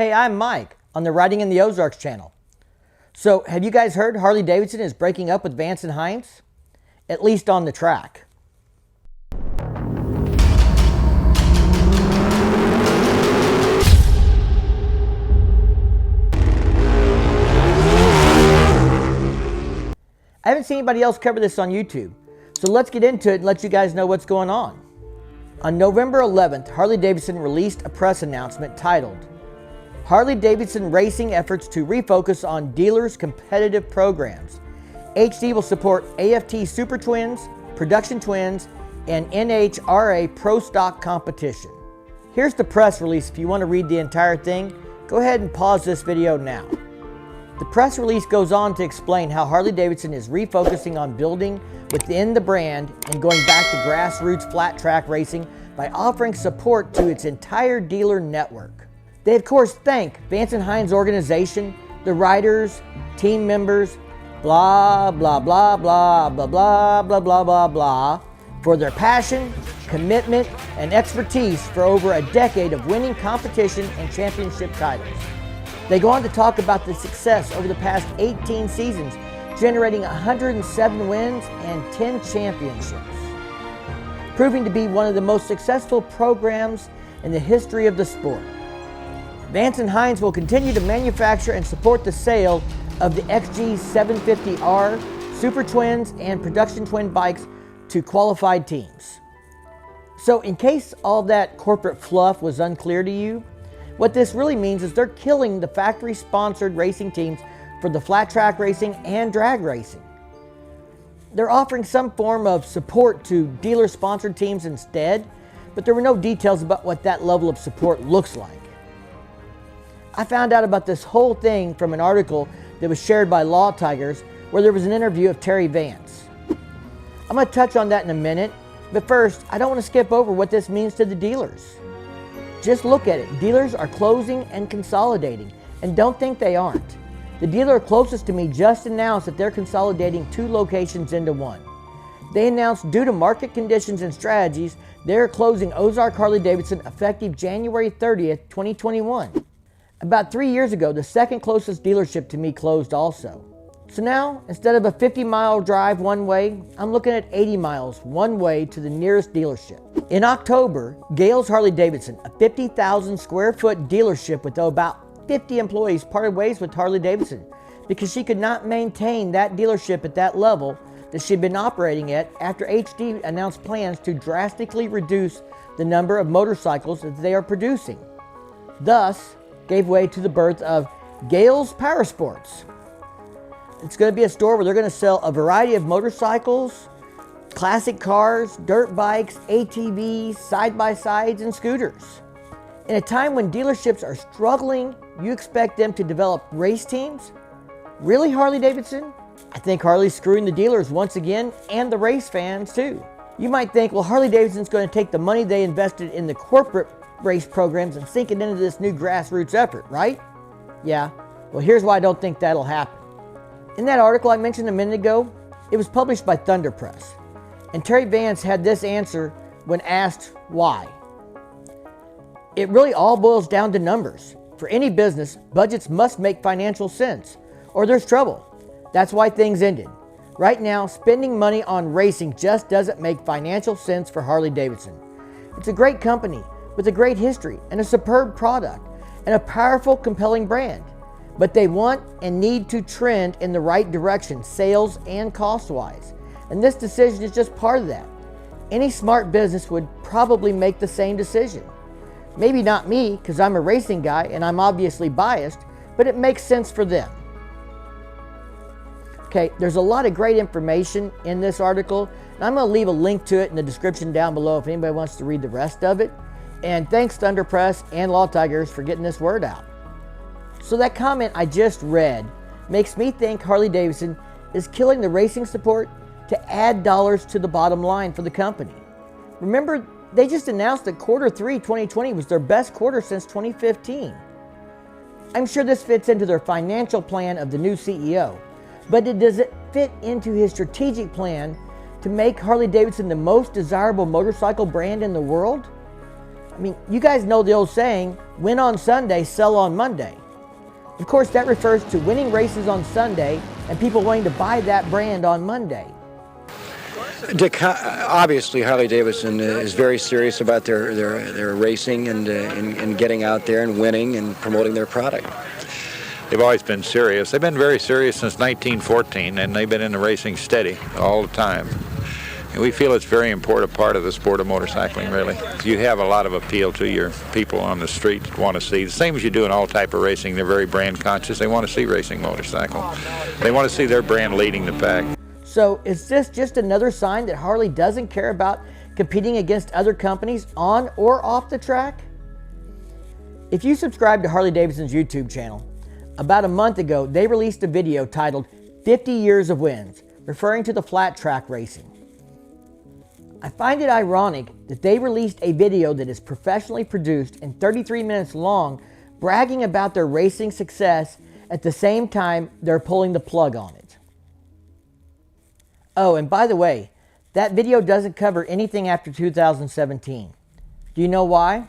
Hey, I'm Mike on the Riding in the Ozarks channel. So, have you guys heard Harley-Davidson is breaking up with Vance and Hines? At least on the track. I haven't seen anybody else cover this on YouTube, so let's get into it and let you guys know what's going on. On November 11th, Harley-Davidson released a press announcement titled, Harley-Davidson Racing Efforts to Refocus on Dealers' Competitive Programs. HD will support AFT Super Twins, Production Twins, and NHRA Pro Stock Competition. Here's the press release. If you want to read the entire thing, go ahead and pause this video now. The press release goes on to explain how Harley-Davidson is refocusing on building within the brand and going back to grassroots flat track racing by offering support to its entire dealer network. They of course thank Vance and Hines organization, the riders, team members, blah, blah, blah, blah, blah, blah, blah, blah, blah, blah, for their passion, commitment, and expertise for over a decade of winning competition and championship titles. They go on to talk about the success over the past 18 seasons, generating 107 wins and 10 championships, proving to be one of the most successful programs in the history of the sport. Vance and Hines will continue to manufacture and support the sale of the XG 750R, Super Twins, and Production Twin bikes to qualified teams. So in case all that corporate fluff was unclear to you, what this really means is they're killing the factory-sponsored racing teams for the flat track racing and drag racing. They're offering some form of support to dealer-sponsored teams instead, but there were no details about what that level of support looks like. I found out about this whole thing from an article that was shared by Law Tigers where there was an interview of Terry Vance. I'm going to touch on that in a minute, but first, I don't want to skip over what this means to the dealers. Just look at it. Dealers are closing and consolidating, and don't think they aren't. The dealer closest to me just announced that they're consolidating 2 locations into one. They announced due to market conditions and strategies, they're closing Ozark Harley-Davidson effective January 30th, 2021. About 3 years ago, the second closest dealership to me closed also. So now, instead of a 50-mile drive one way, I'm looking at 80 miles one way to the nearest dealership. In October, Gales Harley-Davidson, a 50,000 square foot dealership with about 50 employees, parted ways with Harley-Davidson because she could not maintain that dealership at that level that she'd been operating at after HD announced plans to drastically reduce the number of motorcycles that they are producing. Thus, gave way to the birth of Gales Power Sports. It's going to be a store where they're going to sell a variety of motorcycles, classic cars, dirt bikes, ATVs, side-by-sides, and scooters. In a time when dealerships are struggling, you expect them to develop race teams? Really, Harley-Davidson? I think Harley's screwing the dealers once again, and the race fans too. You might think, well, Harley-Davidson's going to take the money they invested in the corporate race programs and sink it into this new grassroots effort, right? Yeah, well, here's why I don't think that'll happen. In that article I mentioned a minute ago, it was published by Thunder Press, and Terry Vance had this answer when asked why. It really all boils down to numbers. For any business, budgets must make financial sense, or there's trouble. That's why things ended. Right now, spending money on racing just doesn't make financial sense for Harley-Davidson. It's a great company with a great history and a superb product and a powerful, compelling brand. But they want and need to trend in the right direction, sales and cost-wise. And this decision is just part of that. Any smart business would probably make the same decision. Maybe not me, because I'm a racing guy and I'm obviously biased, but it makes sense for them. Okay, there's a lot of great information in this article, and I'm going to leave a link to it in the description down below if anybody wants to read the rest of it. And thanks Thunder Press and Law Tigers for getting this word out. So that comment I just read makes me think Harley-Davidson is killing the racing support to add dollars to the bottom line for the company. Remember, they just announced that Q3 2020 was their best quarter since 2015. I'm sure this fits into their financial plan of the new CEO, but does it fit into his strategic plan to make Harley-Davidson the most desirable motorcycle brand in the world? I mean, you guys know the old saying, win on Sunday, sell on Monday. Of course, that refers to winning races on Sunday and people wanting to buy that brand on Monday. Obviously, Harley-Davidson is very serious about their racing and getting out there and winning and promoting their product. They've always been serious. They've been very serious since 1914, and they've been in the racing steady all the time. And we feel it's a very important part of the sport of motorcycling, really. You have a lot of appeal to your people on the street that want to see. The same as you do in all type of racing. They're very brand conscious. They want to see racing motorcycle. They want to see their brand leading the pack. So is this just another sign that Harley doesn't care about competing against other companies on or off the track? If you subscribe to Harley-Davidson's YouTube channel, about a month ago, they released a video titled 50 Years of Wins, referring to the flat track racing. I find it ironic that they released a video that is professionally produced and 33 minutes long, bragging about their racing success at the same time they're pulling the plug on it. Oh, and by the way, that video doesn't cover anything after 2017. Do you know why?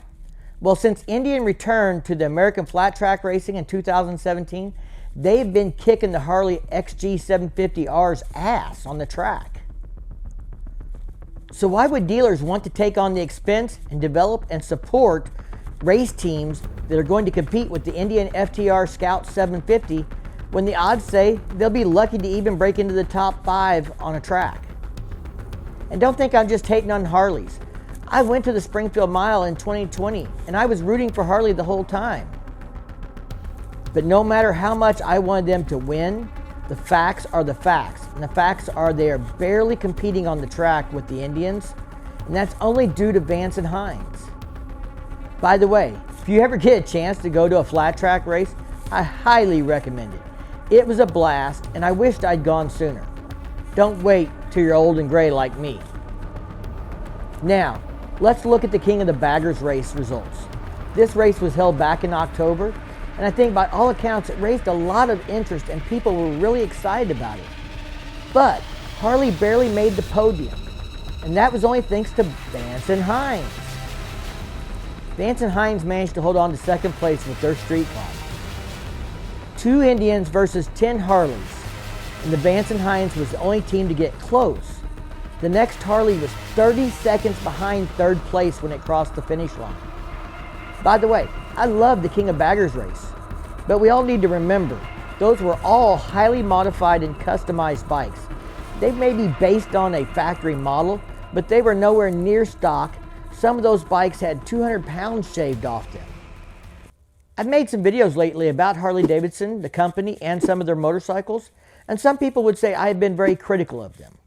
Well, since Indian returned to the American flat track racing in 2017, they've been kicking the Harley XG750R's ass on the track. So why would dealers want to take on the expense and develop and support race teams that are going to compete with the Indian FTR Scout 750 when the odds say they'll be lucky to even break into the top 5 on a track? And don't think I'm just hating on Harleys. I went to the Springfield Mile in 2020 and I was rooting for Harley the whole time. But no matter how much I wanted them to win, the facts are the facts. And the facts are they are barely competing on the track with the Indians, and that's only due to Vance and Hines. By the way, if you ever get a chance to go to a flat track race, I highly recommend it. It was a blast, and I wished I'd gone sooner. Don't wait till you're old and gray like me. Now, let's look at the King of the Baggers race results. This race was held back in October, and I think by all accounts it raised a lot of interest and people were really excited about it. But Harley barely made the podium, and that was only thanks to Vance and Hines. Vance and Hines managed to hold on to second place with their street car. 2 Indians versus 10 Harleys, and the Vance and Hines was the only team to get close. The next Harley was 30 seconds behind third place when it crossed the finish line. By the way, I love the King of Baggers race, but we all need to remember, those were all highly modified and customized bikes. They may be based on a factory model, but they were nowhere near stock. Some of those bikes had 200 pounds shaved off them. I've made some videos lately about Harley-Davidson, the company, and some of their motorcycles, and some people would say I have been very critical of them.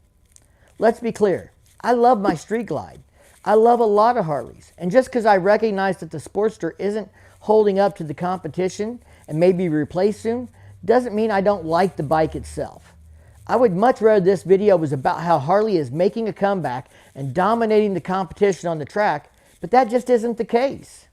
Let's be clear, I love my Street Glide. I love a lot of Harleys, and just because I recognize that the Sportster isn't holding up to the competition and may be replaced soon, doesn't mean I don't like the bike itself. I would much rather this video was about how Harley is making a comeback and dominating the competition on the track, but that just isn't the case.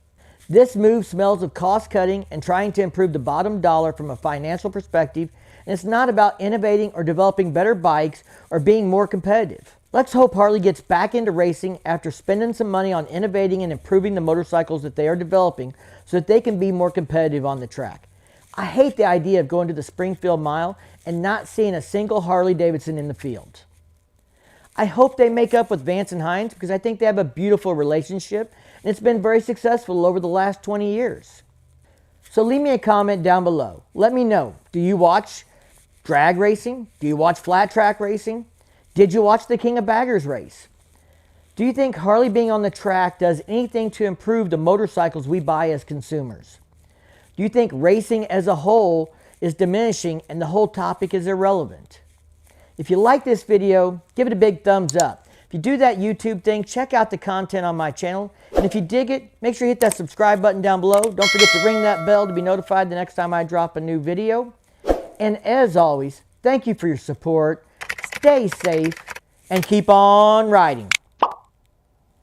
This move smells of cost cutting and trying to improve the bottom dollar from a financial perspective, and it's not about innovating or developing better bikes or being more competitive. Let's hope Harley gets back into racing after spending some money on innovating and improving the motorcycles that they are developing so that they can be more competitive on the track. I hate the idea of going to the Springfield Mile and not seeing a single Harley-Davidson in the field. I hope they make up with Vance and Hines because I think they have a beautiful relationship and it's been very successful over the last 20 years. So leave me a comment down below. Let me know, do you watch drag racing? Do you watch flat track racing? Did you watch the King of Baggers race? Do you think Harley being on the track does anything to improve the motorcycles we buy as consumers? Do you think racing as a whole is diminishing and the whole topic is irrelevant? If you like this video, give it a big thumbs up. If you do that YouTube thing, check out the content on my channel. And if you dig it, make sure you hit that subscribe button down below. Don't forget to ring that bell to be notified the next time I drop a new video. And as always, thank you for your support. Stay safe and keep on riding.